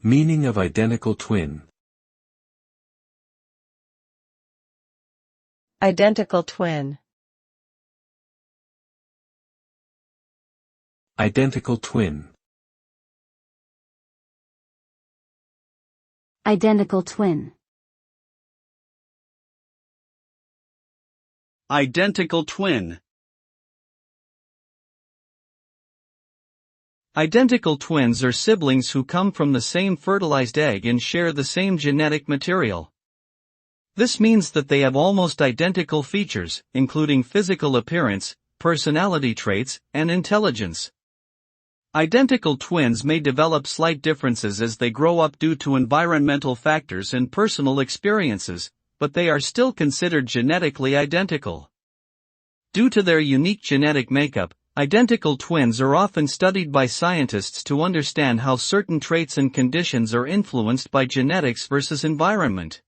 Meaning of identical twin. Identical twin. Identical twin. Identical twin. Identical twin. Identical twins are siblings who come from the same fertilized egg and share the same genetic material. This means that they have almost identical features, including physical appearance, personality traits, and intelligence. Identical twins may develop slight differences as they grow up due to environmental factors and personal experiences, but they are still considered genetically identical. Due to their unique genetic makeup, identical twins are often studied by scientists to understand how certain traits and conditions are influenced by genetics versus environment.